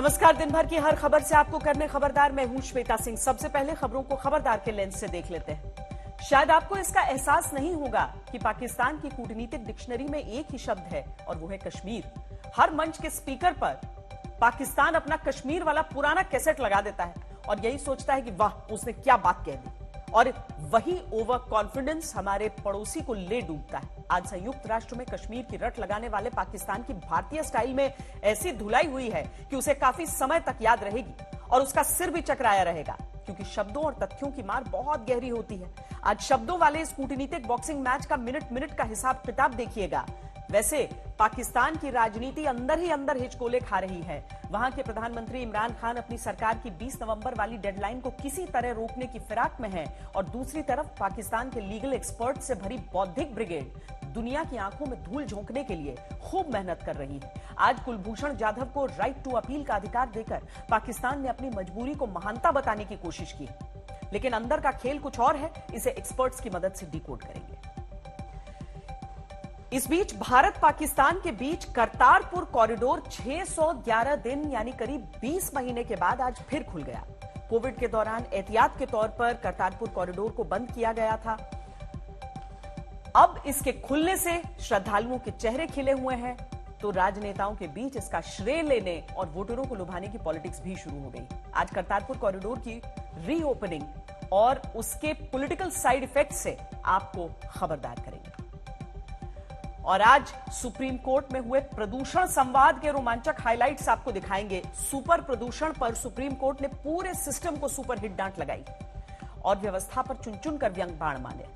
नमस्कार। दिन भर की हर खबर से आपको करने खबरदार, मैं हूं श्वेता सिंह। सबसे पहले खबरों को खबरदार के लेंस से देख लेते हैं। शायद आपको इसका एहसास नहीं होगा कि पाकिस्तान की कूटनीतिक डिक्शनरी में एक ही शब्द है और वो है कश्मीर। हर मंच के स्पीकर पर पाकिस्तान अपना कश्मीर वाला पुराना कैसेट लगा देता है और यही सोचता है कि वाह, उसने क्या बात कह दी, और वही ओवर कॉन्फिडेंस हमारे पड़ोसी को ले डूबता है। आज संयुक्त राष्ट्र में कश्मीर की रट लगाने वाले पाकिस्तान की भारतीय स्टाइल में ऐसी धुलाई हुई है कि उसे काफी समय तक याद रहेगी और उसका सिर भी चकराया रहेगा, क्योंकि शब्दों और तथ्यों की मार बहुत गहरी होती है। आज शब्दों वाले इस कूटनीतिक बॉक्सिंग मैच का मिनट मिनट का हिसाब किताब देखिएगा। वैसे पाकिस्तान की राजनीति अंदर ही अंदर हिचकोले खा रही है। वहां के प्रधानमंत्री इमरान खान अपनी सरकार की 20 नवंबर वाली डेडलाइन को किसी तरह रोकने की फिराक में है और दूसरी तरफ पाकिस्तान के लीगल एक्सपर्ट से भरी बौद्धिक ब्रिगेड दुनिया की आंखों में धूल झोंकने के लिए खूब मेहनत कर रही है। आज कुलभूषण जाधव को राइट टू अपील का अधिकार देकर पाकिस्तान ने अपनी मजबूरी को महानता बताने की कोशिश की, लेकिन अंदर का खेल कुछ और है। इसे एक्सपर्ट्स की मदद से डिकोड करेंगे। इस बीच भारत पाकिस्तान के बीच करतारपुर कॉरिडोर 611 दिन यानी करीब 20 महीने के बाद आज फिर खुल गया। कोविड के दौरान एहतियात के तौर पर करतारपुर कॉरिडोर को बंद किया गया था। अब इसके खुलने से श्रद्धालुओं के चेहरे खिले हुए हैं, तो राजनेताओं के बीच इसका श्रेय लेने और वोटरों को लुभाने की पॉलिटिक्स भी शुरू हो गई। आज करतारपुर कॉरिडोर की रीओपनिंग और उसके पॉलिटिकल साइड इफेक्ट से आपको खबरदार करेंगे। और आज सुप्रीम कोर्ट में हुए प्रदूषण संवाद के रोमांचक हाइलाइट्स आपको दिखाएंगे। सुपर प्रदूषण पर सुप्रीम कोर्ट ने पूरे सिस्टम को सुपरहिट डांट लगाई और व्यवस्था पर चुन चुन कर व्यंग बाण मारे।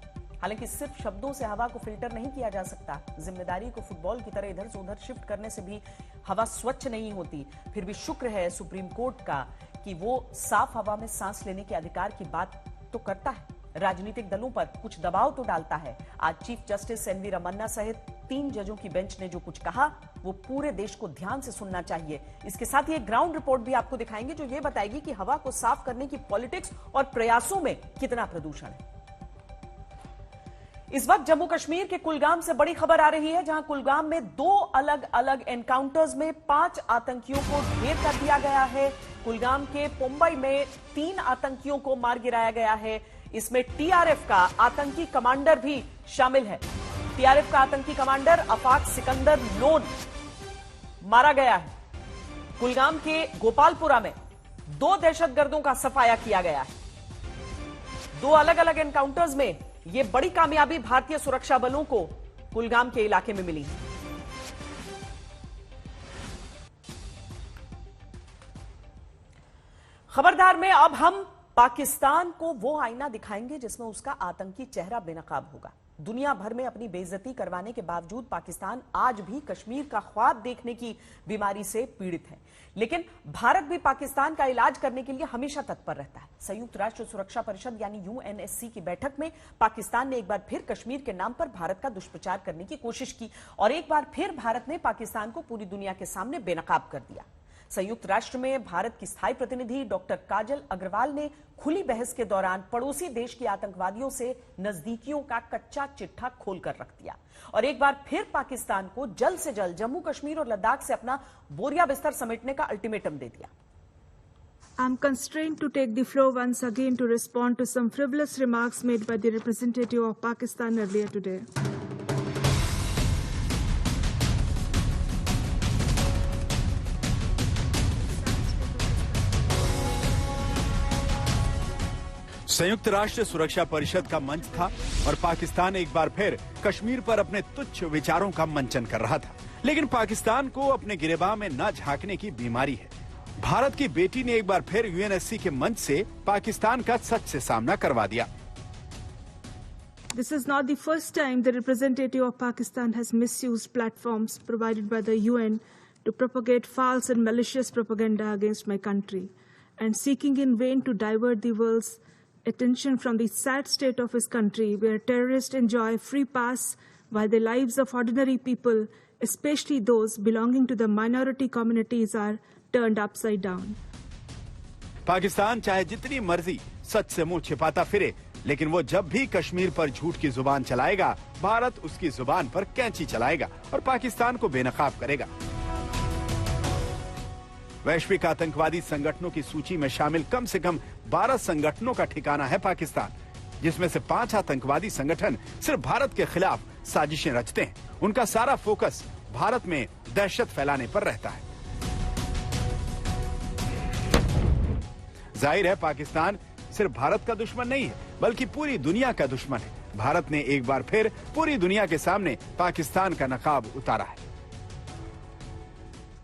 हालांकि सिर्फ शब्दों से हवा को फिल्टर नहीं किया जा सकता। जिम्मेदारी को फुटबॉल की तरह इधर से उधर शिफ्ट करने से भी हवा स्वच्छ नहीं होती। फिर भी शुक्र है सुप्रीम कोर्ट का कि वो साफ हवा में सांस लेने के अधिकार की बात तो करता है, राजनीतिक दलों पर कुछ दबाव तो डालता है। आज चीफ जस्टिस एनवी रमन्ना सहित 3 जजों की बेंच ने जो कुछ कहा वो पूरे देश को ध्यान से सुनना चाहिए। इसके साथ ही एक ग्राउंड रिपोर्ट भी आपको दिखाएंगे जो ये बताएगी कि हवा को साफ करने की पॉलिटिक्स और प्रयासों में कितना प्रदूषण है। इस वक्त जम्मू कश्मीर के कुलगाम से बड़ी खबर आ रही है, जहां कुलगाम में 2 अलग अलग एनकाउंटर्स में 5 आतंकियों को ढेर कर दिया गया है। कुलगाम के पोम्बई में 3 आतंकियों को मार गिराया गया है। इसमें टीआरएफ का आतंकी कमांडर भी शामिल है। टीआरएफ का आतंकी कमांडर अफाक सिकंदर लोन मारा गया है। कुलगाम के गोपालपुरा में 2 दहशतगर्दों का सफाया किया गया है। 2 अलग अलग एनकाउंटर्स में यह बड़ी कामयाबी भारतीय सुरक्षा बलों को कुलगाम के इलाके में मिली। खबरदार में अब हम पाकिस्तान को वो आईना दिखाएंगे जिसमें उसका आतंकी चेहरा बेनकाब होगा। दुनिया भर में अपनी बेइज्जती करवाने के बावजूद पाकिस्तान आज भी कश्मीर का ख्वाब देखने की बीमारी से पीड़ित है, लेकिन भारत भी पाकिस्तान का इलाज करने के लिए हमेशा तत्पर रहता है। संयुक्त राष्ट्र सुरक्षा परिषद यानी यूएनएससी की बैठक में पाकिस्तान ने एक बार फिर कश्मीर के नाम पर भारत का दुष्प्रचार करने की कोशिश की और एक बार फिर भारत ने पाकिस्तान को पूरी दुनिया के सामने बेनकाब कर दिया। संयुक्त राष्ट्र में भारत की स्थायी प्रतिनिधि डॉक्टर काजल अग्रवाल ने खुली बहस के दौरान पड़ोसी देश के आतंकवादियों से नजदीकियों का कच्चा चिट्ठा खोलकर रख दिया और एक बार फिर पाकिस्तान को जल्द से जल्द जम्मू कश्मीर और लद्दाख से अपना बोरिया बिस्तर समेटने का अल्टीमेटम दे दिया। I'm constrained to take the floor once again to respond to some frivolous remarks made by the representative of Pakistan earlier today. संयुक्त राष्ट्र सुरक्षा परिषद का मंच था और पाकिस्तान एक बार फिर कश्मीर पर अपने तुच्छ विचारों का मंचन कर रहा था, लेकिन पाकिस्तान को अपने गिरेबान में न झांकने की बीमारी है। भारत की बेटी ने एक बार फिर यूएनएससी के मंच से पाकिस्तान का सच से सामना करवा दिया। This is not the first time the representative of Pakistan has misused platforms provided by the UN to propagate false and malicious propaganda against my country, and seeking in vain to divert the world's attention from the sad state of his country, where terrorists enjoy free pass while the lives of ordinary people, especially those belonging to the minority communities, are turned upside down. Pakistan चाहे जितनी मर्जी सच से मुंह छिपाता फिरे, लेकिन वो जब भी कश्मीर पर झूठ की जुबान चलाएगा, भारत उसकी जुबान पर कैंची चलाएगा और पाकिस्तान को बेनकाब करेगा। वैश्विक आतंकवादी संगठनों की सूची में शामिल कम से कम 12 संगठनों का ठिकाना है पाकिस्तान, जिसमें से 5 आतंकवादी संगठन सिर्फ भारत के खिलाफ साजिशें रचते हैं। उनका सारा फोकस भारत में दहशत फैलाने पर रहता है। जाहिर है पाकिस्तान सिर्फ भारत का दुश्मन नहीं है, बल्कि पूरी दुनिया का दुश्मन है। भारत ने एक बार फिर पूरी दुनिया के सामने पाकिस्तान का नकाब उतारा है।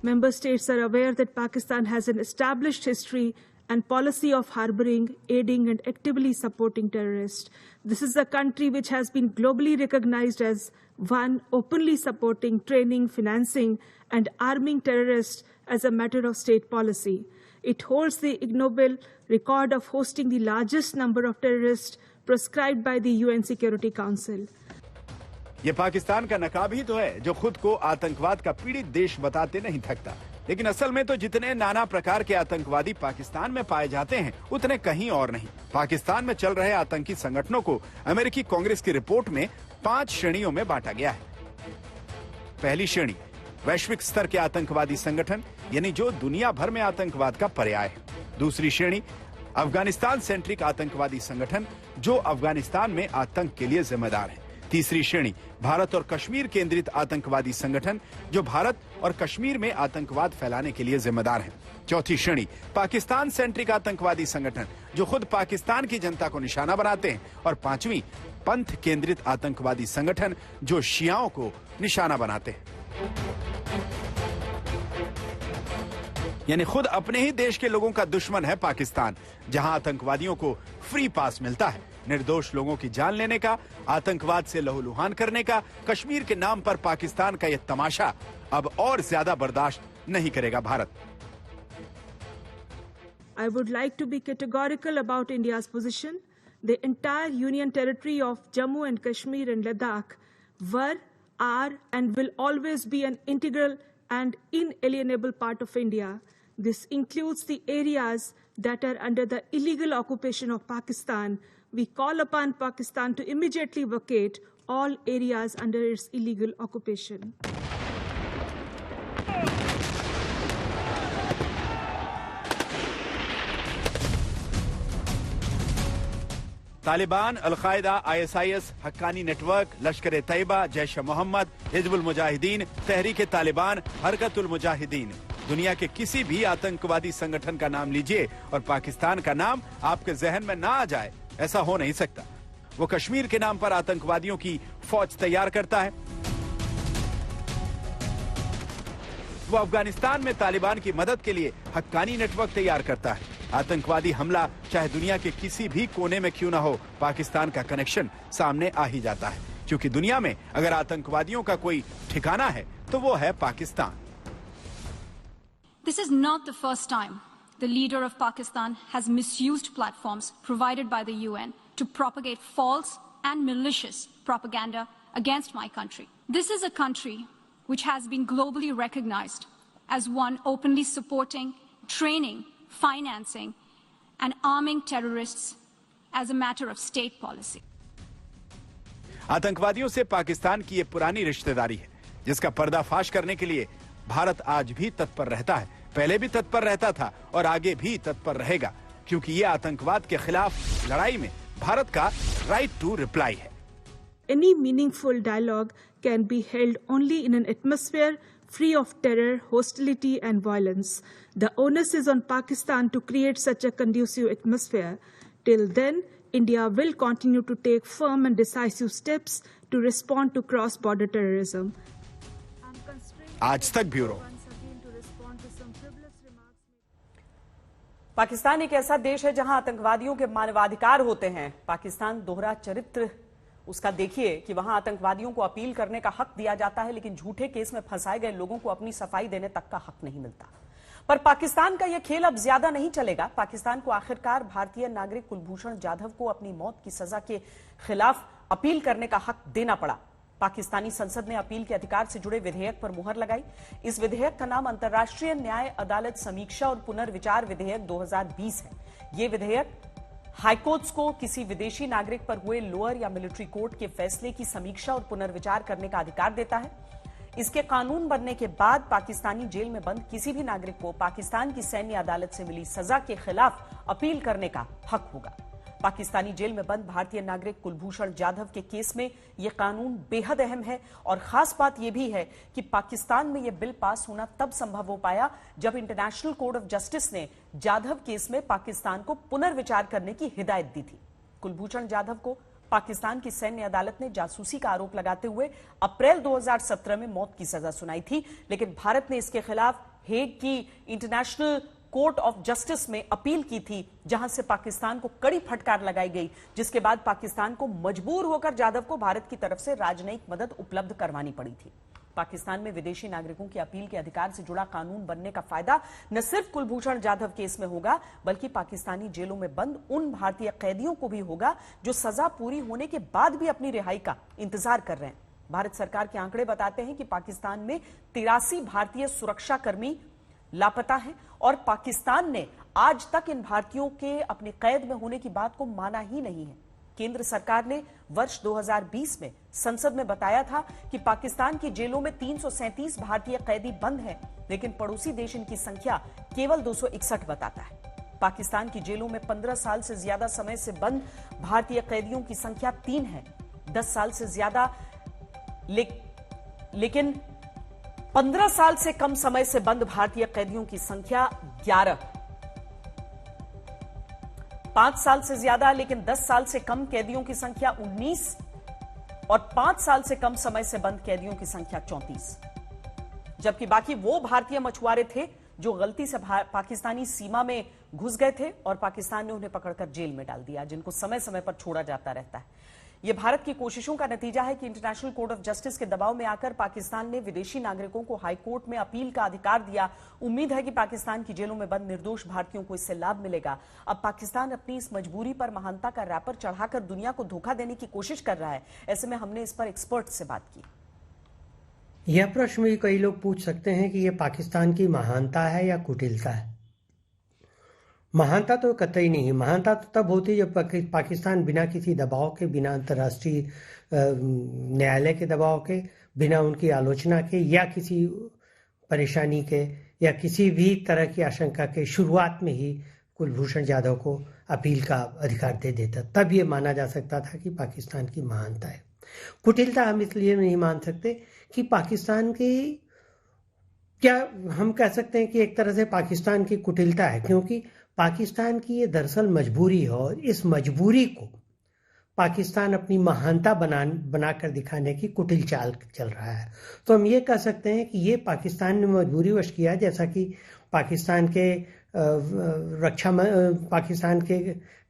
Member states are aware that Pakistan has an established history and policy of harboring, aiding, and actively supporting terrorists. This is a country which has been globally recognized as one openly supporting, training, financing, and arming terrorists as a matter of state policy. It holds the ignoble record of hosting the largest number of terrorists prescribed by the UN Security Council. ये पाकिस्तान का नकाब ही तो है जो खुद को आतंकवाद का पीड़ित देश बताते नहीं थकता। लेकिन असल में तो जितने नाना प्रकार के आतंकवादी पाकिस्तान में पाए जाते हैं, उतने कहीं और नहीं। पाकिस्तान में चल रहे आतंकी संगठनों को अमेरिकी कांग्रेस की रिपोर्ट में 5 श्रेणियों में बांटा गया है। पहली श्रेणी वैश्विक स्तर के आतंकवादी संगठन, यानी जो दुनिया भर में आतंकवाद का पर्याय है। दूसरी श्रेणी अफगानिस्तान सेंट्रिक आतंकवादी संगठन, जो अफगानिस्तान में आतंक के लिए जिम्मेदार है। तीसरी श्रेणी भारत और कश्मीर केंद्रित आतंकवादी संगठन, जो भारत और कश्मीर में आतंकवाद फैलाने के लिए जिम्मेदार हैं। चौथी श्रेणी पाकिस्तान सेंट्रिक आतंकवादी संगठन, जो खुद पाकिस्तान की जनता को निशाना बनाते हैं। और पांचवी पंथ केंद्रित आतंकवादी संगठन, जो शियाओं को निशाना बनाते हैं। यानी खुद अपने ही देश के लोगों का दुश्मन है पाकिस्तान, जहां आतंकवादियों को फ्री पास मिलता है। निर्दोष लोगों की जान लेने का, आतंकवाद से लहूलुहान करने का, कश्मीर के नाम पर पाकिस्तान का यह तमाशा अब और ज्यादा बर्दाश्त नहीं करेगा Bharat. I would like to be categorical about India's position. The entire Union territory of Jammu and Kashmir and Ladakh were, are, and will always be an integral and inalienable part of India. This includes the areas that are under the illegal occupation of Pakistan. We call upon Pakistan to immediately vacate all areas under its illegal occupation. Taliban, Al Qaeda, ISIS, Haqqani network, Lashkar Taiba, Jaish Mohammad, Hizbul Mujahideen, तहरीक तालिबान, हरकतुल मुजाहिदीन, दुनिया के किसी भी आतंकवादी संगठन का नाम लीजिए और पाकिस्तान का नाम आपके जहन में ना आ जाए, ऐसा हो नहीं सकता। वो कश्मीर के नाम पर आतंकवादियों की फौज तैयार करता है, वो अफगानिस्तान में तालिबान की मदद के लिए हक्कानी नेटवर्क तैयार करता है। आतंकवादी हमला चाहे दुनिया के किसी भी कोने में क्यों ना हो, पाकिस्तान का कनेक्शन सामने आ ही जाता है, क्योंकि दुनिया में अगर आतंकवादियों का कोई ठिकाना है तो वो है Pakistan. This is not the first time the leader of Pakistan has misused platforms provided by the UN to propagate false and malicious propaganda against my country. This is a country which has been globally recognized as one openly supporting, training, financing, and arming terrorists as a matter of state policy. आतंकवादियों से पाकिस्तान की ये पुरानी रिश्तेदारी है, जिसका पर्दाफाश करने के लिए भारत आज भी तत्पर रहता है, पहले भी तत्पर रहता था और आगे भी तत्पर रहेगा, क्योंकि ये आतंकवाद के खिलाफ लड़ाई में भारत का राइट टू रिप्लाई है। Any meaningful dialogue can be held only in an atmosphere free of terror, hostility, and violence. The onus is on Pakistan to create such a conducive atmosphere. Till then, India will continue to take firm and decisive steps to respond to cross-border terrorism. आज तक bureau. Pakistan एक ऐसा देश है जहां आतंकवादियों के मानवाधिकार होते हैं। पाकिस्तान दोहरा चरित्र उसका देखिए कि वहां आतंकवादियों को अपील करने का हक दिया जाता है, लेकिन झूठे केस में फंसाए गए लोगों को अपनी सफाई देने तक का हक नहीं मिलता। पर पाकिस्तान का यह खेल अब ज्यादा नहीं चलेगा। पाकिस्तान को आखिरकार भारतीय नागरिक कुलभूषण जाधव को अपनी मौत की सजा के खिलाफ अपील करने का हक देना पड़ा। पाकिस्तानी संसद ने अपील के अधिकार से जुड़े विधेयक पर मुहर लगाई। इस विधेयक का नाम अंतर्राष्ट्रीय न्याय अदालत समीक्षा और पुनर्विचार विधेयक 2020 है। ये विधेयक हाईकोर्ट्स को किसी विदेशी नागरिक पर हुए लोअर या मिलिट्री कोर्ट के फैसले की समीक्षा और पुनर्विचार करने का अधिकार देता है। इसके कानून बनने के बाद पाकिस्तानी जेल में बंद किसी भी नागरिक को पाकिस्तान की सैन्य अदालत से मिली सजा के खिलाफ अपील करने का हक होगा। पाकिस्तानी जेल में बंद भारतीय नागरिक कुलभूषण जाधव के केस में यह कानून बेहद अहम है और खास बात यह भी है कि पाकिस्तान में यह बिल पास होना तब संभव हो पाया जब इंटरनेशनल कोर्ट ऑफ जस्टिस ने जाधव केस में पाकिस्तान को पुनर्विचार करने की हिदायत दी थी। कुलभूषण जाधव को पाकिस्तान की सैन्य अदालत ने जासूसी का आरोप लगाते हुए अप्रैल 2017 में मौत की सजा सुनाई थी, लेकिन भारत ने इसके खिलाफ हेग की इंटरनेशनल कोर्ट ऑफ जस्टिस में अपील की थी, जहां से पाकिस्तान को कड़ी फटकार लगाई गई, जिसके बाद पाकिस्तान को मजबूर होकर जाधव को भारत की तरफ से राजनयिक मदद उपलब्ध करवानी पड़ी थी। पाकिस्तान में विदेशी नागरिकों की अपील के अधिकार से जुड़ा कानून बनने का फायदा न सिर्फ कुलभूषण जाधव केस में होगा, बल्कि पाकिस्तानी जेलों में बंद उन भारतीय कैदियों को भी होगा जो सजा पूरी होने के बाद भी अपनी रिहाई का इंतजार कर रहे हैं। भारत सरकार के आंकड़े बताते हैं कि पाकिस्तान में 83 भारतीय सुरक्षाकर्मी लापता हैं और पाकिस्तान ने आज तक इन भारतीयों के अपनी कैद में होने की बात को माना ही नहीं है। केंद्र सरकार ने वर्ष 2020 में संसद में बताया था कि पाकिस्तान की जेलों में 337 भारतीय कैदी बंद हैं, लेकिन पड़ोसी देश इनकी संख्या केवल 261 बताता है। पाकिस्तान की जेलों में 15 साल से ज्यादा समय से बंद भारतीय कैदियों की संख्या 3 है। 10 साल से ज्यादा लेकिन 15 साल से कम समय से बंद भारतीय कैदियों की संख्या 11। 5 साल से ज्यादा लेकिन 10 साल से कम कैदियों की संख्या 19 और 5 साल से कम समय से बंद कैदियों की संख्या 34। जबकि बाकी वो भारतीय मछुआरे थे जो गलती से पाकिस्तानी सीमा में घुस गए थे और पाकिस्तान ने उन्हें पकड़कर जेल में डाल दिया, जिनको समय समय पर छोड़ा जाता रहता है। यह भारत की कोशिशों का नतीजा है कि इंटरनेशनल कोर्ट ऑफ जस्टिस के दबाव में आकर पाकिस्तान ने विदेशी नागरिकों को हाई कोर्ट में अपील का अधिकार दिया। उम्मीद है कि पाकिस्तान की जेलों में बंद निर्दोष भारतीयों को इससे लाभ मिलेगा। अब पाकिस्तान अपनी इस मजबूरी पर महानता का रैपर चढ़ाकर दुनिया को धोखा देने की कोशिश कर रहा है। ऐसे में हमने इस पर एक्सपर्ट से बात की। यह प्रश्न भी कई लोग पूछ सकते हैं कि यह पाकिस्तान की महानता है या कुटिलता है। महानता तो कतई नहीं। महानता तो तब होती है जब पाकिस्तान बिना किसी दबाव के, बिना अंतर्राष्ट्रीय न्यायालय के दबाव के, बिना उनकी आलोचना के या किसी परेशानी के या किसी भी तरह की आशंका के शुरुआत में ही कुलभूषण जाधव को अपील का अधिकार दे देता, तब ये माना जा सकता था कि पाकिस्तान की महानता है। कुटिलता हम इसलिए नहीं मान सकते कि पाकिस्तान की, क्या हम कह सकते हैं कि एक तरह से पाकिस्तान की कुटिलता है, क्योंकि पाकिस्तान की ये दरअसल मजबूरी है और इस मजबूरी को पाकिस्तान अपनी महानता बनाकर दिखाने की कुटिल चाल चल रहा है। तो हम ये कह सकते हैं कि ये पाकिस्तान ने मजबूरीवश किया, जैसा कि पाकिस्तान के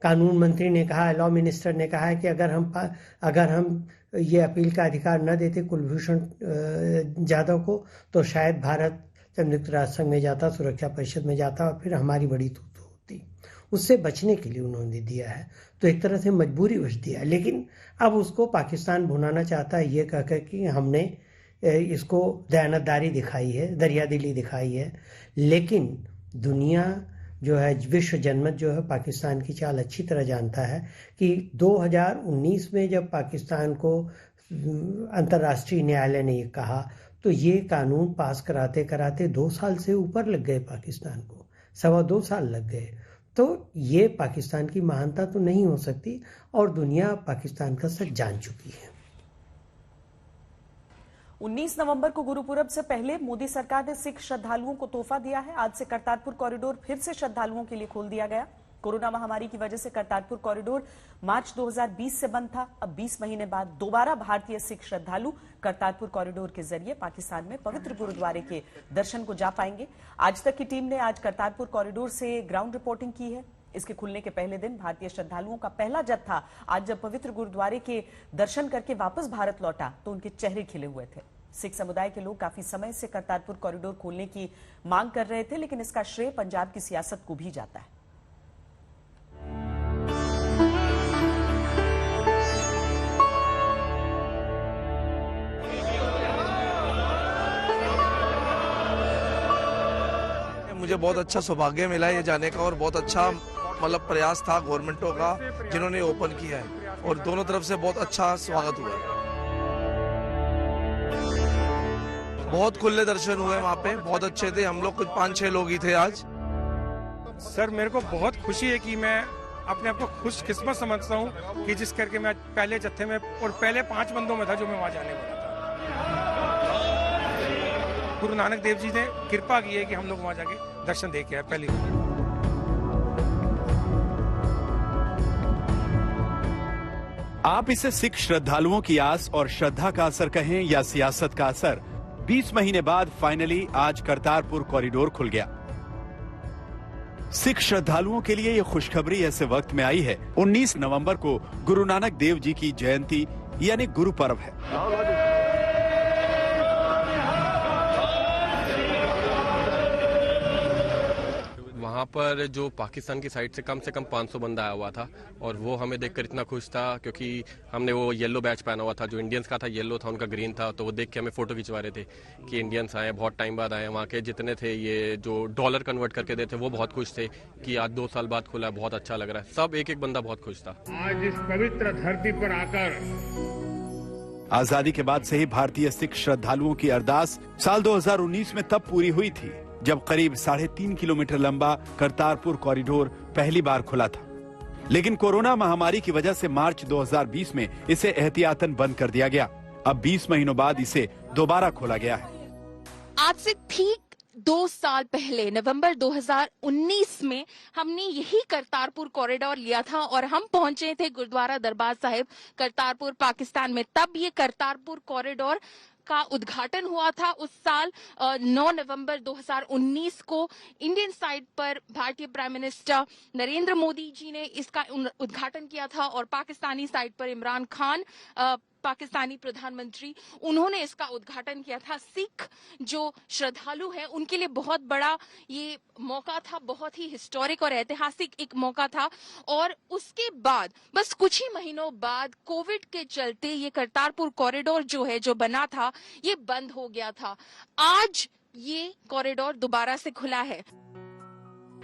कानून मंत्री ने कहा, लॉ मिनिस्टर ने कहा है कि अगर हम ये अपील का अधिकार न देते कुलभूषण जाधव को, तो शायद भारत संयुक्त राष्ट्र संघ में जाता, सुरक्षा परिषद में जाता और फिर हमारी बड़ी तूतू होती। उससे बचने के लिए उन्होंने दिया है, तो एक तरह से मजबूरीवश दिया। लेकिन अब उसको पाकिस्तान भुनाना चाहता है ये कहकर कि हमने इसको दयानतदारी दिखाई है, दरियादिली दिखाई है। लेकिन दुनिया जो है, विश्व जनमत जो है, पाकिस्तान की चाल अच्छी तरह जानता है कि 2019 में जब पाकिस्तान को अंतर्राष्ट्रीय न्यायालय ने ये कहा, तो ये कानून पास कराते कराते 2 साल से ऊपर लग गए पाकिस्तान को, 2.25 साल लग गए। तो ये पाकिस्तान की महानता तो नहीं हो सकती और दुनिया पाकिस्तान का सच जान चुकी है। 19 नवंबर को गुरुपुरब से पहले मोदी सरकार ने सिख श्रद्धालुओं को तोहफा दिया है। आज से करतारपुर कॉरिडोर फिर से श्रद्धालुओं के लिए खोल दिया गया। कोरोना महामारी की वजह से करतारपुर कॉरिडोर मार्च 2020 से बंद था। अब 20 महीने बाद दोबारा भारतीय सिख श्रद्धालु करतारपुर कॉरिडोर के जरिए पाकिस्तान में पवित्र गुरुद्वारे के दर्शन को जा पाएंगे। आज तक की टीम ने आज करतारपुर कॉरिडोर से ग्राउंड रिपोर्टिंग की है। इसके खुलने के पहले दिन भारतीय श्रद्धालुओं का पहला जत्था आज जब पवित्र गुरुद्वारे के दर्शन करके वापस भारत लौटा तो उनके चेहरे खिले हुए थे। सिख समुदाय के लोग काफी समय से करतारपुर कॉरिडोर खोलने की मांग कर रहे थे, लेकिन इसका श्रेय पंजाब की सियासत को भी जाता है। मुझे बहुत अच्छा सौभाग्य मिला है ये जाने का और बहुत अच्छा मतलब प्रयास था गवर्नमेंटों का जिन्होंने ओपन किया है और दोनों तरफ से बहुत अच्छा स्वागत हुआ है। बहुत खुले दर्शन हुए वहाँ पे, बहुत अच्छे थे। हम लोग कुछ 5-6 लोग ही थे आज। सर मेरे को बहुत खुशी है कि मैं अपने आप को खुशकिस्मत समझता हूँ कि जिस करके मैं पहले जत्थे में और पहले 5 बंदों में था जो मैं वहाँ जाने वाला था। गुरु नानक देव जी ने कृपा की है कि हम लोग वहाँ जाके दर्शन दे के आए पहली बार। आप इसे सिख श्रद्धालुओं की आस और श्रद्धा का असर कहें या सियासत का असर, 20 महीने बाद फाइनली आज करतारपुर कॉरिडोर खुल गया। सिख श्रद्धालुओं के लिए ये खुशखबरी ऐसे वक्त में आई है। 19 नवंबर को गुरु नानक देव जी की जयंती यानी गुरु पर्व है। वहाँ पर जो पाकिस्तान की साइड से कम 500 बंदा आया हुआ था और वो हमें देखकर इतना खुश था क्योंकि हमने वो येलो बैच पहना हुआ था। जो इंडियंस का था येलो था, उनका ग्रीन था, तो वो देख के हमें फोटो खिंचवा रहे थे कि इंडियंस आए, बहुत टाइम बाद आए। वहाँ के जितने थे ये जो डॉलर कन्वर्ट करके देते वो बहुत खुश थे कि आज 2 साल बाद खुला, बहुत अच्छा लग रहा है। सब एक एक बंदा बहुत खुश था। आज इस पवित्र धरती पर आकर आजादी के बाद से ही भारतीय सिख श्रद्धालुओं की अरदास साल 2019 में तब पूरी हुई थी जब करीब 3.5 किलोमीटर लंबा करतारपुर कॉरिडोर पहली बार खुला था। लेकिन कोरोना महामारी की वजह से मार्च 2020 में इसे एहतियातन बंद कर दिया गया। अब 20 महीनों बाद इसे दोबारा खोला गया है। आज से ठीक 2 साल पहले नवंबर 2019 में हमने यही करतारपुर कॉरिडोर लिया था और हम पहुंचे थे गुरुद्वारा दरबार साहिब करतारपुर पाकिस्तान में। तब ये करतारपुर कॉरिडोर का उद्घाटन हुआ था। उस साल 9 नवंबर 2019 को इंडियन साइड पर भारतीय प्राइम मिनिस्टर नरेंद्र मोदी जी ने इसका उद्घाटन किया था और पाकिस्तानी साइड पर इमरान खान पाकिस्तानी प्रधानमंत्री, उन्होंने इसका उद्घाटन किया था। सिख जो श्रद्धालु हैं उनके लिए बहुत बड़ा ये मौका था, बहुत ही हिस्टोरिक और ऐतिहासिक एक मौका था। और उसके बाद बस कुछ ही महीनों बाद कोविड के चलते ये करतारपुर कॉरिडोर जो है, जो बना था, ये बंद हो गया था। आज ये कॉरिडोर दोबारा से खुला है।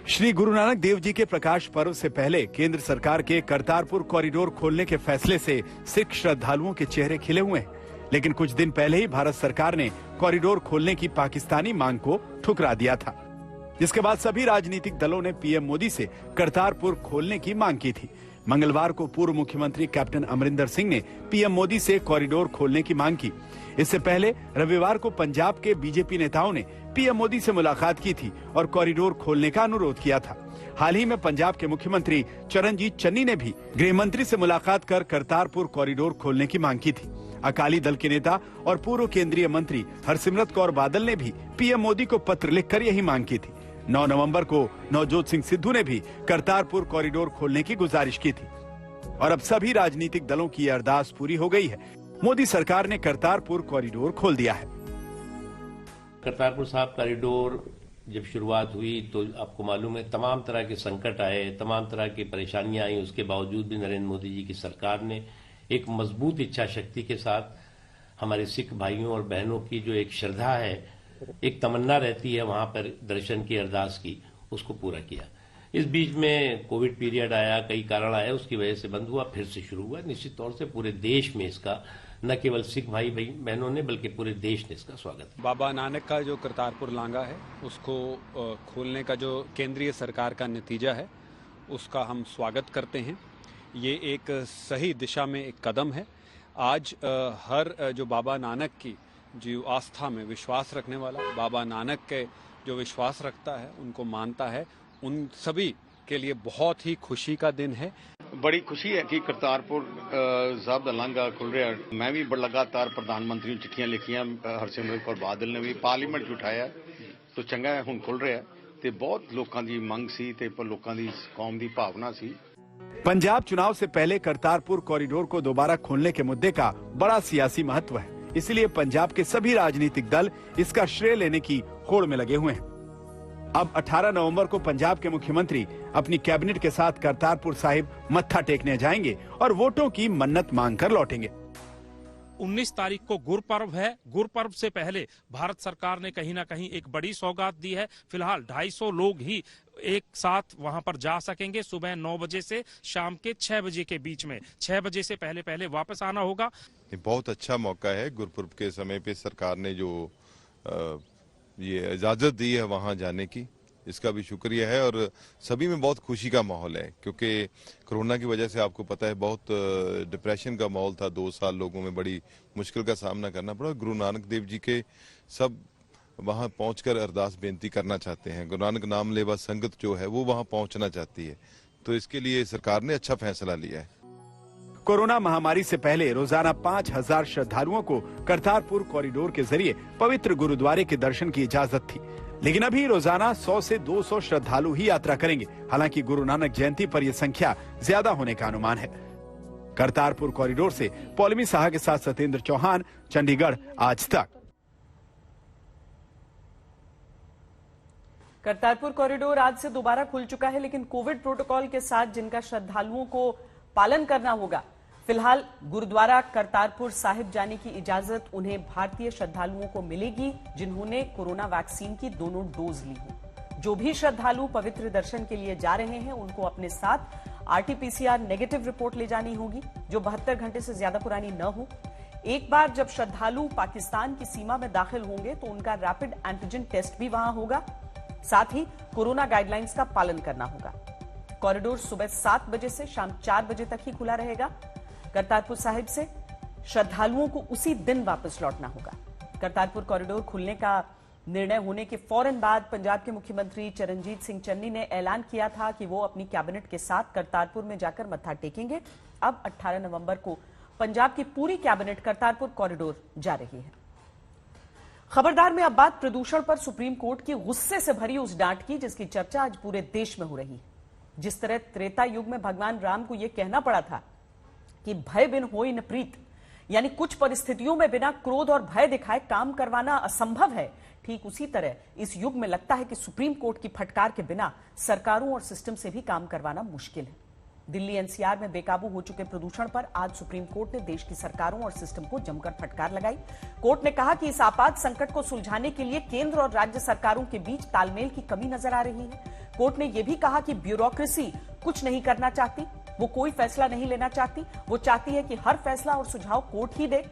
श्री गुरु नानक देव जी के प्रकाश पर्व से पहले केंद्र सरकार के करतारपुर कॉरिडोर खोलने के फैसले से सिख श्रद्धालुओं के चेहरे खिले हुए हैं। लेकिन कुछ दिन पहले ही भारत सरकार ने कॉरिडोर खोलने की पाकिस्तानी मांग को ठुकरा दिया था, जिसके बाद सभी राजनीतिक दलों ने पीएम मोदी से करतारपुर खोलने की मांग की थी। मंगलवार को पूर्व मुख्यमंत्री कैप्टन अमरिंदर सिंह ने पीएम मोदी से कॉरिडोर खोलने की मांग की। इससे पहले रविवार को पंजाब के बीजेपी नेताओं ने पीएम मोदी से मुलाकात की थी और कॉरिडोर खोलने का अनुरोध किया था। हाल ही में पंजाब के मुख्यमंत्री चरणजीत चन्नी ने भी गृह मंत्री से मुलाकात कर करतारपुर कॉरिडोर खोलने की मांग की थी। अकाली दल के नेता और पूर्व केंद्रीय मंत्री हरसिमरत कौर बादल ने भी पीएम मोदी को पत्र लिखकर यही मांग की थी। 9 नवंबर को नवजोत सिंह सिद्धू ने भी करतारपुर कॉरिडोर खोलने की गुजारिश की थी। और अब सभी राजनीतिक दलों की अरदास पूरी हो गई है। मोदी सरकार ने करतारपुर कॉरिडोर खोल दिया है। करतारपुर साहब कॉरिडोर जब शुरुआत हुई तो आपको मालूम है तमाम तरह के संकट आए, तमाम तरह की परेशानियां आई। उसके बावजूद भी नरेंद्र मोदी जी की सरकार ने एक मजबूत इच्छा शक्ति के साथ हमारे सिख भाइयों और बहनों की जो एक श्रद्धा है, एक तमन्ना रहती है वहां पर दर्शन की, अरदास की, उसको पूरा किया। इस बीच में कोविड पीरियड आया, कई कारण आए, उसकी वजह से बंद हुआ, फिर से शुरू हुआ। निश्चित तौर से पूरे देश में इसका न केवल सिख भाई बहनों ने बल्कि पूरे देश ने इसका स्वागत किया। बाबा नानक का जो करतारपुर लांगा है उसको खोलने का जो केंद्रीय सरकार का नतीजा है उसका हम स्वागत करते हैं। ये एक सही दिशा में एक कदम है। आज हर जो बाबा नानक की जो आस्था में विश्वास रखने वाला, बाबा नानक के जो विश्वास रखता है, उनको मानता है, उन सभी के लिए बहुत ही खुशी का दिन है। बड़ी खुशी है कि करतारपुर साहब का लांघा खुल रहा है। मैं भी लगातार प्रधानमंत्री ਨੂੰ चिट्ठियां लिखियां, हरसिमरत कौर बादल ने भी पार्लीमेंट उठाया, तो चंगा है हुण खुल रहा है। ਤੇ बहुत लोगों की मंग सी ते लोगों की कौम की भावना सी। पंजाब चुनाव से पहले करतारपुर कॉरिडोर को दोबारा खोलने के मुद्दे का बड़ा सियासी महत्व है, इसलिए पंजाब के सभी राजनीतिक दल इसका श्रेय लेने की होड़ में लगे हुए हैं। अब 18 नवंबर को पंजाब के मुख्यमंत्री अपनी कैबिनेट के साथ करतारपुर साहिब मत्था टेकने जाएंगे और वोटों की मन्नत मांग कर लौटेंगे। 19 तारीख को गुरपर्व है। गुरपर्व से पहले भारत सरकार ने कहीं ना कहीं एक बड़ी सौगात दी है। फिलहाल 250 लोग ही एक साथ वहां पर जा सकेंगे। सुबह 9 बजे से शाम के 6 बजे के बीच में, 6 बजे से पहले वापस आना होगा। बहुत अच्छा मौका है। गुरपर्व के समय पे सरकार ने जो ये इजाज़त दी है वहाँ जाने की, इसका भी शुक्रिया है। और सभी में बहुत खुशी का माहौल है, क्योंकि कोरोना की वजह से आपको पता है बहुत डिप्रेशन का माहौल था। 2 साल लोगों में बड़ी मुश्किल का सामना करना पड़ा। गुरु नानक देव जी के सब वहाँ पहुंचकर अरदास बेनती करना चाहते हैं। गुरु नानक नाम लेवा संगत जो है वो वहाँ पहुंचना चाहती है, तो इसके लिए सरकार ने अच्छा फैसला लिया है। कोरोना महामारी से पहले रोजाना 5000 श्रद्धालुओं को करतारपुर कॉरिडोर के जरिए पवित्र गुरुद्वारे के दर्शन की इजाजत थी, लेकिन अभी रोजाना 100 से 200 श्रद्धालु ही यात्रा करेंगे। हालांकि गुरु नानक जयंती पर यह संख्या ज्यादा होने का अनुमान है। करतारपुर कॉरिडोर से पौलमी साहा के साथ सत्येंद्र चौहान, चंडीगढ़, आज तक। करतारपुर कॉरिडोर आज से दोबारा खुल चुका है, लेकिन कोविड प्रोटोकॉल के साथ जिनका श्रद्धालुओं को पालन करना होगा। फिलहाल गुरुद्वारा करतारपुर साहिब जाने की इजाजत उन्हें भारतीय श्रद्धालुओं को मिलेगी जिन्होंने कोरोना वैक्सीन की दोनों डोज ली हो। जो भी श्रद्धालु पवित्र दर्शन के लिए जा रहे हैं उनको अपने साथ आरटीपीसीआर नेगेटिव रिपोर्ट ले जानी होगी, जो 72 घंटे से ज्यादा पुरानी न हो। एक बार जब श्रद्धालु पाकिस्तान की सीमा में दाखिल होंगे तो उनका रैपिड एंटीजन टेस्ट भी वहां होगा। साथ ही कोरोना गाइडलाइंस का पालन करना होगा। कॉरिडोर सुबह 7 बजे से शाम 4 बजे तक ही खुला रहेगा। करतारपुर साहिब से श्रद्धालुओं को उसी दिन वापस लौटना होगा। करतारपुर कॉरिडोर खुलने का निर्णय होने के फौरन बाद पंजाब के मुख्यमंत्री चरणजीत सिंह चन्नी ने ऐलान किया था कि वो अपनी कैबिनेट के साथ करतारपुर में जाकर मत्था टेकेंगे। अब 18 नवंबर को पंजाब की पूरी कैबिनेट करतारपुर कॉरिडोर जा रही है। खबरदार में अब बात प्रदूषण पर सुप्रीम कोर्ट की गुस्से से भरी उस डांट की जिसकी चर्चा आज पूरे देश में हो रही है। जिस तरह त्रेता युग में भगवान राम को यह कहना पड़ा था कि भय बिन होई न प्रीत, यानी कुछ परिस्थितियों में बिना क्रोध और भय दिखाए काम करवाना असंभव है, ठीक उसी तरह इस युग में लगता है कि सुप्रीम कोर्ट की फटकार के बिना सरकारों और सिस्टम से भी काम करवाना मुश्किल है। दिल्ली एनसीआर में बेकाबू हो चुके प्रदूषण पर आज सुप्रीम कोर्ट ने देश की सरकारों और सिस्टम को जमकर फटकार लगाई। कोर्ट ने कहा कि इस आपात संकट को सुलझाने के लिए केंद्र और राज्य सरकारों के बीच तालमेल की कमी नजर आ रही है। कोर्ट ने यह भी कहा कि ब्यूरोक्रेसी कुछ नहीं करना चाहती, वो कोई फैसला नहीं लेना चाहती, वो चाहती है कि हर फैसला और सुझाव कोर्ट ही दे।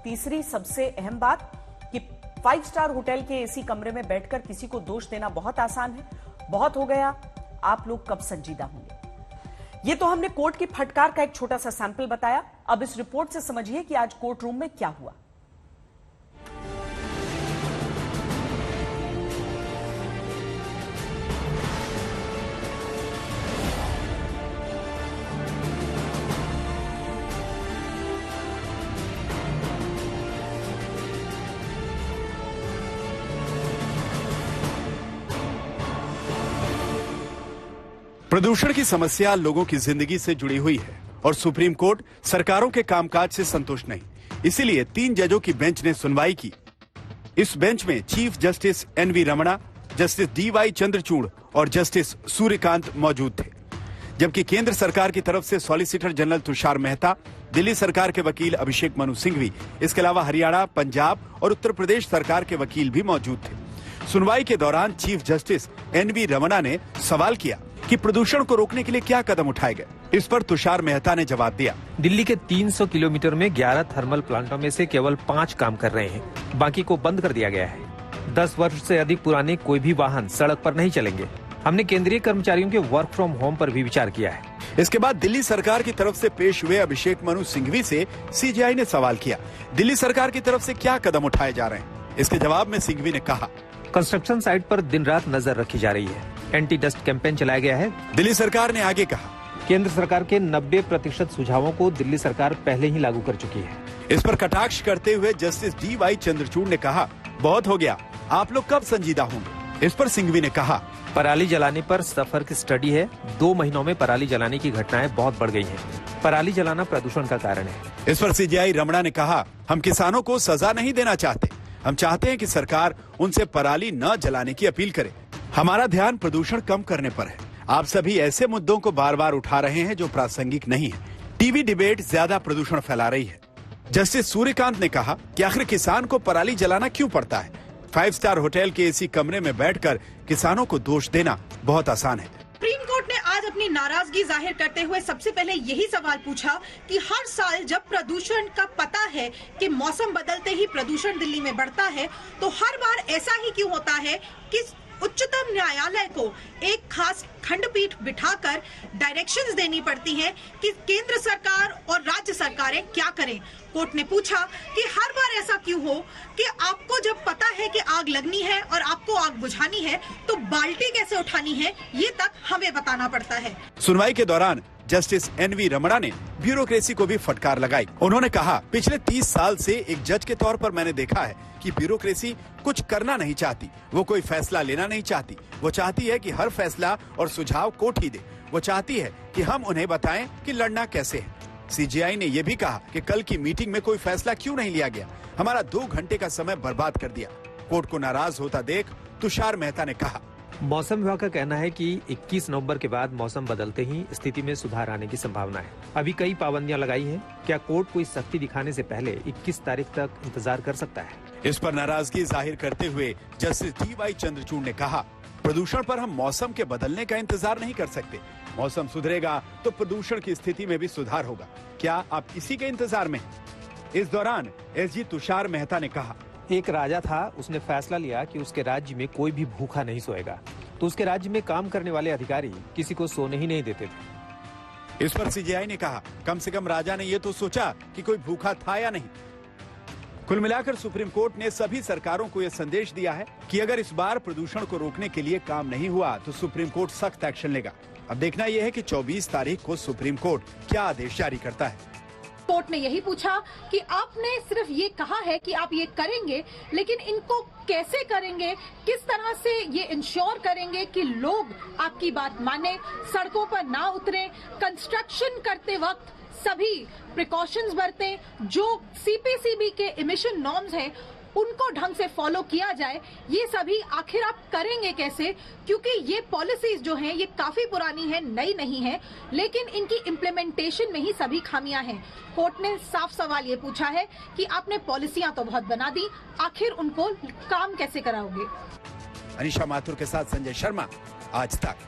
तीसरी सबसे अहम बात कि 5 स्टार होटल के एसी कमरे में बैठकर किसी को दोष देना बहुत आसान है। बहुत हो गया, आप लोग कब संजीदा होंगे। ये तो हमने कोर्ट की फटकार का एक छोटा सा सैंपल बताया। अब इस रिपोर्ट से समझिए कि आज कोर्ट रूम में क्या हुआ। प्रदूषण की समस्या लोगों की जिंदगी से जुड़ी हुई है और सुप्रीम कोर्ट सरकारों के कामकाज से संतुष्ट नहीं। इसीलिए 3 जजों की बेंच ने सुनवाई की। इस बेंच में chief justice N V Ramana, justice D Y Chandrachud और जस्टिस सूर्यकांत मौजूद थे। जबकि केंद्र सरकार की तरफ से सॉलिसिटर जनरल तुषार मेहता, दिल्ली सरकार के वकील अभिषेक मनु सिंघवी, इसके अलावा हरियाणा, पंजाब और उत्तर प्रदेश सरकार के वकील भी मौजूद थे। सुनवाई के दौरान चीफ जस्टिस एनवी रमणा ने सवाल किया कि प्रदूषण को रोकने के लिए क्या कदम उठाए गए। इस पर तुषार मेहता ने जवाब दिया। दिल्ली के 300 किलोमीटर में 11 थर्मल प्लांटों में से केवल 5 काम कर रहे हैं, बाकी को बंद कर दिया गया है। 10 वर्ष से अधिक पुराने कोई भी वाहन सड़क पर नहीं चलेंगे। हमने केंद्रीय कर्मचारियों के वर्क फ्रॉम होम पर भी विचार किया है। इसके बाद दिल्ली सरकार की तरफ से पेश हुए अभिषेक मनु सिंघवी से सीजेआई ने सवाल किया, दिल्ली सरकार की तरफ से क्या कदम उठाए जा रहे हैं। इसके जवाब में सिंघवी ने कहा, कंस्ट्रक्शन साइट पर दिन रात नजर रखी जा रही है। एंटी डस्ट कैंपेन चलाया गया है। दिल्ली सरकार ने आगे कहा, केंद्र सरकार के 90% सुझावों को दिल्ली सरकार पहले ही लागू कर चुकी है। इस पर कटाक्ष करते हुए जस्टिस डीवाई चंद्रचूड़ ने कहा, बहुत हो गया, आप लोग कब संजीदा होंगे। इस पर सिंघवी ने कहा, पराली जलाने पर सफर की स्टडी है। 2 महीनों में पराली जलाने की घटनाएं बहुत बढ़ गई हैं। पराली जलाना प्रदूषण का कारण है। इस पर सीजेआई रमणा ने कहा, हम किसानों को सजा नहीं देना चाहते, हम चाहते हैं कि सरकार उनसे पराली न जलाने की अपील करे। हमारा ध्यान प्रदूषण कम करने पर है। आप सभी ऐसे मुद्दों को बार बार उठा रहे हैं जो प्रासंगिक नहीं है। टीवी डिबेट ज्यादा प्रदूषण फैला रही है। जस्टिस सूर्यकांत ने कहा कि आखिर किसान को पराली जलाना क्यों पड़ता है। 5 स्टार होटल के एसी कमरे में बैठकर किसानों को दोष देना बहुत आसान है। सुप्रीम कोर्ट ने आज अपनी नाराजगी जाहिर करते हुए सबसे पहले यही सवाल पूछा कि हर साल जब प्रदूषण का पता है कि मौसम बदलते ही प्रदूषण दिल्ली में बढ़ता है, तो हर बार ऐसा ही क्यों होता है कि उच्चतम न्यायालय को एक खास खंडपीठ बिठाकर डायरेक्शंस देनी पड़ती हैं कि केंद्र सरकार और राज्य सरकारें क्या करें। कोर्ट ने पूछा कि हर बार ऐसा क्यों हो कि आपको जब पता है कि आग लगनी है और आपको आग बुझानी है, तो बाल्टी कैसे उठानी है ये तक हमें बताना पड़ता है। सुनवाई के दौरान जस्टिस एनवी रमणा ने ब्यूरोक्रेसी को भी फटकार लगाई। उन्होंने कहा, पिछले 30 साल से एक जज के तौर पर मैंने देखा है कि ब्यूरोक्रेसी कुछ करना नहीं चाहती, वो कोई फैसला लेना नहीं चाहती। वो चाहती है कि हर फैसला और सुझाव कोर्ट ही दे। वो चाहती है कि हम उन्हें बताएं कि लड़ना कैसे है। सीजेआई ने यह भी कहा कि कल की मीटिंग में कोई फैसला क्यों नहीं लिया गया, हमारा 2 घंटे का समय बर्बाद कर दिया। कोर्ट को नाराज होता देख तुषार मेहता ने कहा, मौसम विभाग का कहना है कि 21 नवंबर के बाद मौसम बदलते ही स्थिति में सुधार आने की संभावना है। अभी कई पाबंदियां लगाई हैं। क्या कोर्ट कोई सख्ती दिखाने से पहले 21 तारीख तक इंतजार कर सकता है? इस पर नाराजगी जाहिर करते हुए जस्टिस DY चंद्रचूड़ ने कहा, प्रदूषण पर हम मौसम के बदलने का इंतजार नहीं कर सकते। मौसम सुधरेगा तो प्रदूषण की स्थिति में भी सुधार होगा। क्या आप इसी के इंतजार में? इस दौरान SG तुषार मेहता ने कहा, एक राजा था, उसने फैसला लिया कि उसके राज्य में कोई भी भूखा नहीं सोएगा, तो उसके राज्य में काम करने वाले अधिकारी किसी को सोने ही नहीं देते थे। इस पर सीजेआई ने कहा, कम से कम राजा ने ये तो सोचा कि कोई भूखा था या नहीं। कुल मिलाकर सुप्रीम कोर्ट ने सभी सरकारों को यह संदेश दिया है कि अगर इस बार प्रदूषण को रोकने के लिए काम नहीं हुआ तो सुप्रीम कोर्ट सख्त एक्शन लेगा। अब देखना यह है कि 24 तारीख को सुप्रीम कोर्ट क्या आदेश जारी करता है। कोर्ट ने यही पूछा कि आपने सिर्फ ये कहा है कि आप ये करेंगे, लेकिन इनको कैसे करेंगे, किस तरह से ये इंश्योर करेंगे कि लोग आपकी बात माने, सड़कों पर ना उतरें, कंस्ट्रक्शन करते वक्त सभी प्रिकॉशंस बरतें, जो CPCB के इमिशन नॉर्म्स हैं उनको ढंग से फॉलो किया जाए। ये सभी आखिर आप करेंगे कैसे, क्योंकि ये पॉलिसीज जो हैं ये काफी पुरानी हैं, नई नहीं है, लेकिन इनकी इम्प्लीमेंटेशन में ही सभी खामियां हैं। कोर्ट ने साफ सवाल ये पूछा है कि आपने पॉलिसियां तो बहुत बना दी, आखिर उनको काम कैसे कराओगे। अनिशा माथुर के साथ संजय शर्मा, आज तक।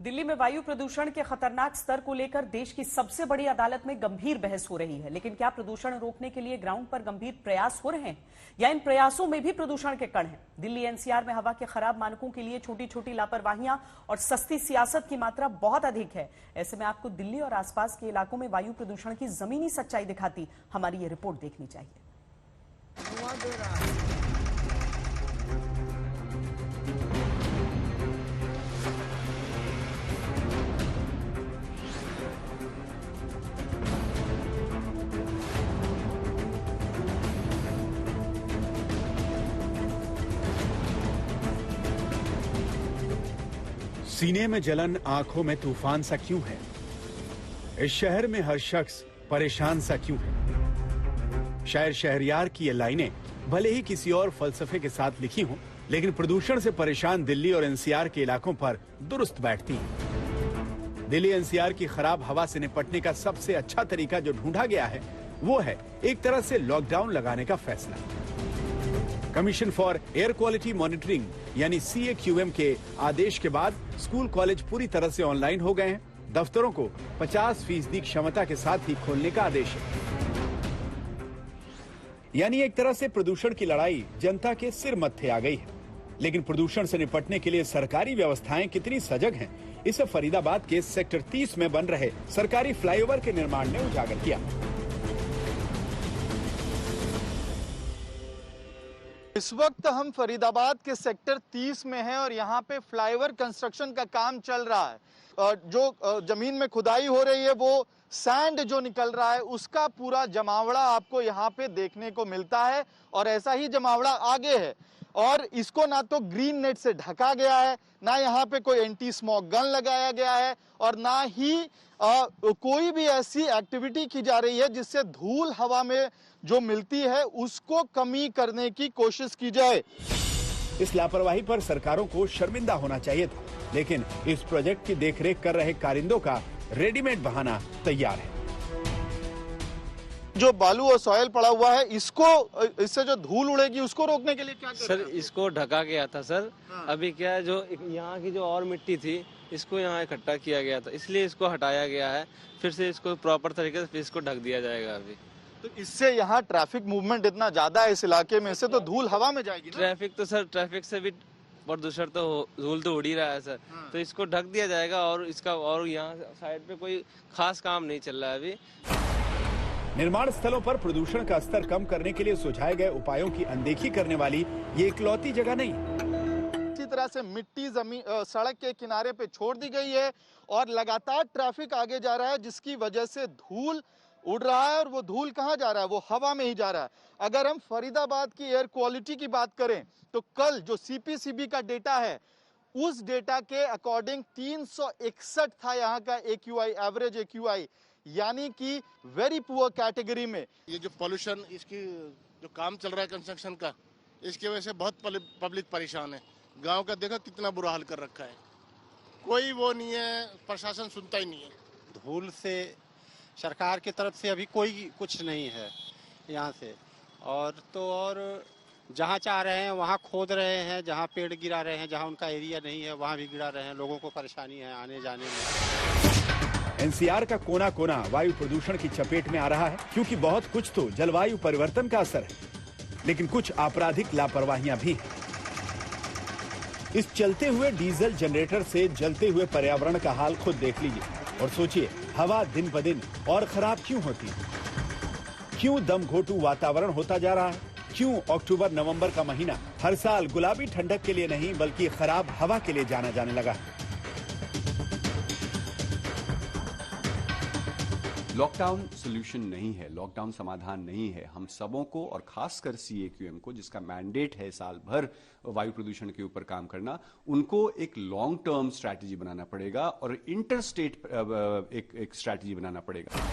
दिल्ली में वायु प्रदूषण के खतरनाक स्तर को लेकर देश की सबसे बड़ी अदालत में गंभीर बहस हो रही है। लेकिन क्या प्रदूषण रोकने के लिए ग्राउंड पर गंभीर प्रयास हो रहे हैं या इन प्रयासों में भी प्रदूषण के कण हैं? दिल्ली NCR में हवा के खराब मानकों के लिए छोटी छोटी लापरवाहियां और सस्ती सियासत की मात्रा बहुत अधिक है। ऐसे में आपको दिल्ली और आसपास के इलाकों में वायु प्रदूषण की जमीनी सच्चाई दिखाती हमारी ये रिपोर्ट देखनी चाहिए। सीने में जलन, आंखों में तूफान सा क्यों है? इस शहर में हर शख्स परेशान सा क्यों है? शायर शहरयार की ये लाइनें भले ही किसी और फलसफे के साथ लिखी हों, लेकिन प्रदूषण से परेशान दिल्ली और NCR के इलाकों पर दुरुस्त बैठती हैं। दिल्ली NCR की खराब हवा से निपटने का सबसे अच्छा तरीका जो ढूंढा गया है वो है एक तरह से लॉकडाउन लगाने का फैसला। Commission for air quality monitoring यानी CAQM के आदेश के बाद स्कूल कॉलेज पूरी तरह से ऑनलाइन हो गए हैं। दफ्तरों को 50% क्षमता के साथ ही खोलने का आदेश है। यानी एक तरह से प्रदूषण की लड़ाई जनता के सिर मत्थे आ गई है। लेकिन प्रदूषण से निपटने के लिए सरकारी व्यवस्थाएं कितनी सजग हैं, इसे फरीदाबाद के सेक्टर 30 में बन रहे सरकारी फ्लाईओवर के निर्माण ने उजागर किया। इस वक्त हम फरीदाबाद के सेक्टर 30 में हैं और यहाँ पे फ्लाईओवर कंस्ट्रक्शन का काम चल रहा है। जो जमीन में खुदाई हो रही है वो सैंड जो निकल रहा है उसका पूरा जमावड़ा आपको यहाँ पे देखने को मिलता है और ऐसा ही जमावड़ा आगे है और इसको ना तो ग्रीन नेट से ढका गया है, ना यहाँ पे कोई एंटी स्मोक गन लगाया गया है और ना ही कोई भी ऐसी एक्टिविटी की जा रही है जिससे धूल हवा में जो मिलती है उसको कमी करने की कोशिश की जाए। इस लापरवाही पर सरकारों को शर्मिंदा होना चाहिए था, लेकिन इस प्रोजेक्ट की देखरेख कर रहे कारिंदों का रेडीमेड बहाना तैयार है। जो बालू और सॉयल पड़ा हुआ है इससे जो धूल उड़ेगी उसको रोकने के लिए क्या करें? सर इसको ढका गया था सर। अभी क्या है, जो यहाँ की जो और मिट्टी थी इसको यहाँ इकट्ठा किया गया था, इसलिए इसको हटाया गया है। फिर से इसको प्रॉपर तरीके से फिर इसको ढक दिया जाएगा। अभी तो इससे यहाँ ट्रैफिक मूवमेंट इतना ज्यादा है इस इलाके में, इससे तो धूल हवा में जाएगी ना? ट्रैफिक तो सर, ट्रैफिक से भी प्रदूषण तो धूल तो उड़ ही रहा है सर। तो इसको ढक दिया जाएगा और इसका और यहाँ साइड पे कोई खास काम नहीं चल रहा है अभी। निर्माण स्थलों पर प्रदूषण का स्तर कम करने के लिए सुझाए गए उपायों की अनदेखी करने वाली ये इकलौती जगह नहीं। इसी तरह से मिट्टी सड़क के किनारे पे छोड़ दी गई है और लगातार ट्रैफिक आगे जा रहा है, जिसकी वजह से धूल उड़ रहा है और वो धूल कहाँ जा रहा है, वो हवा में ही जा रहा है। अगर हम फरीदाबाद की एयर क्वालिटी की बात करें तो कल जो सीपीसीबी का डेटा है उस डेटा के अकॉर्डिंग 361 था यहाँ का AQI, एवरेज AQI, यानी कि वेरी पुअर कैटेगरी में। ये जो पॉल्यूशन, इसकी जो काम चल रहा है कंस्ट्रक्शन का, इसकी वजह से बहुत पब्लिक परेशान है। गांव का देखो कितना बुरा हाल कर रखा है, कोई वो नहीं है, प्रशासन सुनता ही नहीं है। धूल से सरकार की तरफ से अभी कोई कुछ नहीं है यहाँ से, और जहाँ चाह रहे हैं वहाँ खोद रहे हैं, जहाँ पेड़ गिरा रहे हैं, जहाँ उनका एरिया नहीं है वहाँ भी गिरा रहे हैं। लोगों को परेशानी है आने जाने में। एनसीआर का कोना कोना वायु प्रदूषण की चपेट में आ रहा है, क्योंकि बहुत कुछ तो जलवायु परिवर्तन का असर है, लेकिन कुछ आपराधिक लापरवाहियां भी हैं। इस चलते हुए डीजल जनरेटर से जलते हुए पर्यावरण का हाल खुद देख लीजिए और सोचिए, हवा दिन ब दिन और खराब क्यों होती है? क्यों दमघोटू वातावरण होता जा रहा है? क्यों अक्टूबर नवंबर का महीना हर साल गुलाबी ठंडक के लिए नहीं बल्कि खराब हवा के लिए जाना जाने लगा? लॉकडाउन सोल्यूशन नहीं है, लॉकडाउन समाधान नहीं है। हम सबों को और खासकर CAQM को, जिसका मैंडेट है साल भर वायु प्रदूषण के ऊपर काम करना, उनको एक लॉन्ग टर्म स्ट्रैटेजी बनाना पड़ेगा और इंटर स्टेट एक स्ट्रैटेजी बनाना पड़ेगा।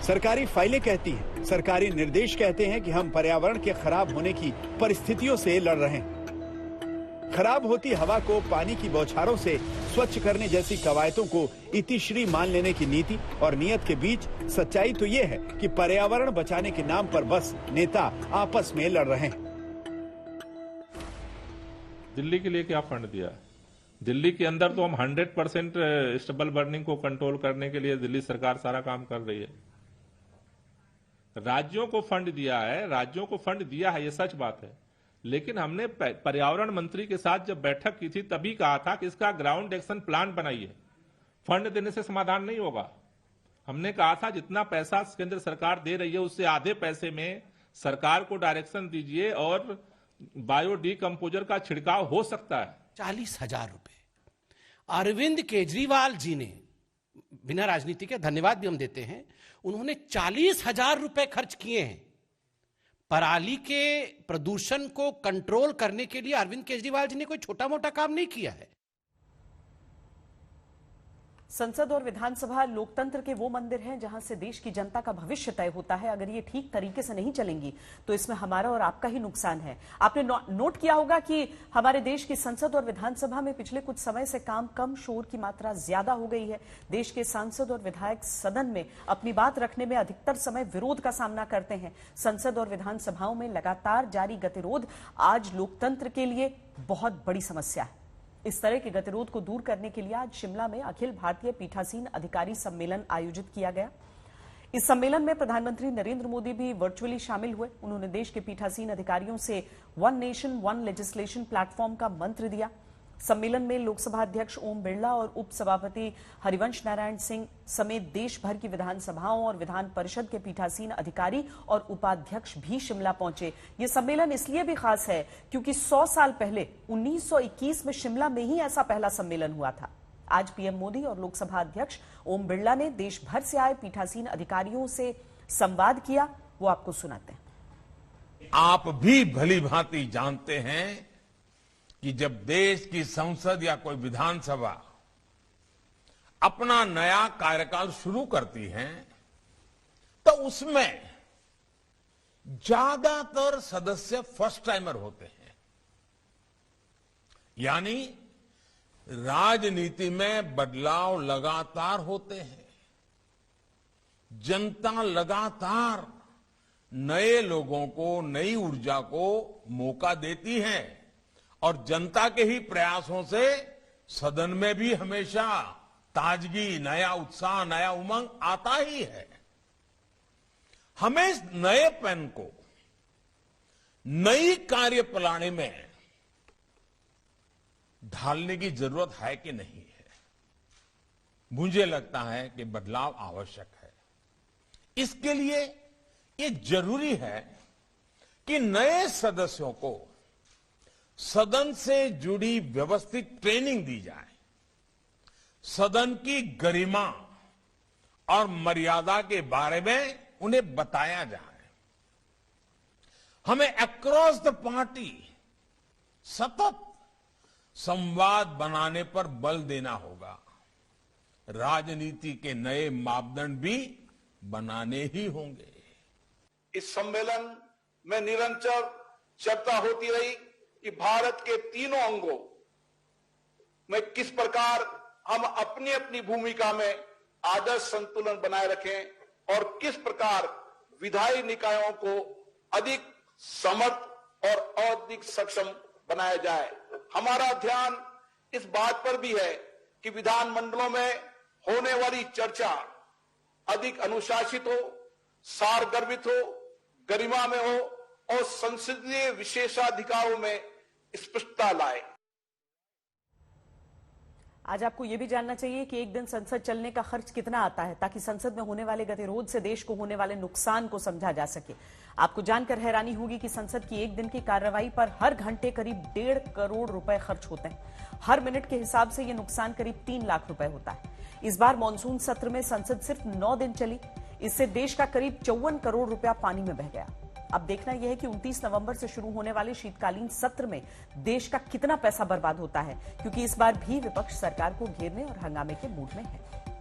सरकारी फाइलें कहती हैं, सरकारी निर्देश कहते हैं कि हम पर्यावरण के खराब होने की परिस्थितियों से लड़ रहे हैं। खराब होती हवा को पानी की बौछारों से स्वच्छ करने जैसी कवायतों को इतिश्री मान लेने की नीति और नियत के बीच सच्चाई तो ये है कि पर्यावरण बचाने के नाम पर बस नेता आपस में लड़ रहे हैं। दिल्ली के लिए क्या फंड दिया? दिल्ली के अंदर तो हम 100% स्टबल बर्निंग को कंट्रोल करने के लिए दिल्ली सरकार सारा काम कर रही है। राज्यों को फंड दिया है, राज्यों को फंड दिया है, ये सच बात है। लेकिन हमने पर्यावरण मंत्री के साथ जब बैठक की थी तभी कहा था कि इसका ग्राउंड एक्शन प्लान बनाइए, फंड देने से समाधान नहीं होगा। हमने कहा था जितना पैसा केंद्र सरकार दे रही है उससे आधे पैसे में सरकार को डायरेक्शन दीजिए और बायो डीकंपोजर का छिड़काव हो सकता है। 40,000 रुपए अरविंद केजरीवाल जी ने, बिना राजनीति के धन्यवाद भी हम देते हैं, उन्होंने 40,000 रुपए खर्च किए हैं पराली के प्रदूषण को कंट्रोल करने के लिए। अरविंद केजरीवाल जी ने कोई छोटा मोटा काम नहीं किया है। संसद और विधानसभा लोकतंत्र के वो मंदिर हैं जहां से देश की जनता का भविष्य तय होता है। अगर ये ठीक तरीके से नहीं चलेंगी तो इसमें हमारा और आपका ही नुकसान है। आपने नोट किया होगा कि हमारे देश की संसद और विधानसभा में पिछले कुछ समय से काम कम, शोर की मात्रा ज्यादा हो गई है। देश के सांसद और विधायक सदन में अपनी बात रखने में अधिकतर समय विरोध का सामना करते हैं। संसद और विधानसभाओं में लगातार जारी गतिरोध आज लोकतंत्र के लिए बहुत बड़ी समस्या है। इस तरह के गतिरोध को दूर करने के लिए आज शिमला में अखिल भारतीय पीठासीन अधिकारी सम्मेलन आयोजित किया गया। इस सम्मेलन में प्रधानमंत्री नरेंद्र मोदी भी वर्चुअली शामिल हुए। उन्होंने देश के पीठासीन अधिकारियों से one nation one legislation platform का मंत्र दिया। सम्मेलन में लोकसभा अध्यक्ष ओम बिरला और उप सभापति हरिवंश नारायण सिंह समेत देश भर की विधानसभाओं और विधान परिषद के पीठासीन अधिकारी और उपाध्यक्ष भी शिमला पहुंचे। ये सम्मेलन इसलिए भी खास है क्योंकि 100 साल पहले 1921 में शिमला में ही ऐसा पहला सम्मेलन हुआ था। आज पीएम मोदी और लोकसभा अध्यक्ष ओम बिरला ने देश भर से आए पीठासीन अधिकारियों से संवाद किया। वो आपको सुनाते हैं। आप भी भली भांति जानते हैं कि जब देश की संसद या कोई विधानसभा अपना नया कार्यकाल शुरू करती है तो उसमें ज्यादातर सदस्य फर्स्ट टाइमर होते हैं। यानी राजनीति में बदलाव लगातार होते हैं। जनता लगातार नए लोगों को, नई ऊर्जा को मौका देती हैं और जनता के ही प्रयासों से सदन में भी हमेशा ताजगी, नया उत्साह, नया उमंग आता ही है। हमें इस नए पैन को नई कार्य प्रणाली में ढालने की जरूरत है कि नहीं है? मुझे लगता है कि बदलाव आवश्यक है। इसके लिए ये जरूरी है कि नए सदस्यों को सदन से जुड़ी व्यवस्थित ट्रेनिंग दी जाए, सदन की गरिमा और मर्यादा के बारे में उन्हें बताया जाए। हमें अक्रॉस द पार्टी सतत संवाद बनाने पर बल देना होगा। राजनीति के नए मापदंड भी बनाने ही होंगे। इस सम्मेलन में निरंतर चर्चा होती रही कि भारत के तीनों अंगों में किस प्रकार हम अपनी अपनी भूमिका में आदर्श संतुलन बनाए रखें और किस प्रकार विधायी निकायों को अधिक समर्थ और अधिक सक्षम बनाया जाए। हमारा ध्यान इस बात पर भी है कि विधानमंडलों में होने वाली चर्चा अधिक अनुशासित हो, सारगर्भित हो, गरिमा में हो और संसदीय विशेषाधिकारों में स्पष्टता लाए। आज आपको यह भी जानना चाहिए कि एक दिन संसद चलने का खर्च कितना आता है, ताकि संसद में होने वाले गतिरोध से देश को होने वाले नुकसान को समझा जा सके। आपको जानकर हैरानी होगी कि संसद की एक दिन की कार्रवाई पर हर घंटे करीब 1.5 करोड़ रुपए खर्च होते हैं। हर मिनट के हिसाब से यह नुकसान करीब 3 लाख रुपए होता है। इस बार मानसून सत्र में संसद सिर्फ 9 दिन चली, इससे देश का करीब 54 करोड़ रुपया पानी में बह गया। अब देखना यह है कि 29 नवंबर से शुरू होने वाले शीतकालीन सत्र में देश का कितना पैसा बर्बाद होता है, क्योंकि इस बार भी विपक्ष सरकार को घेरने और हंगामे के मूड में है।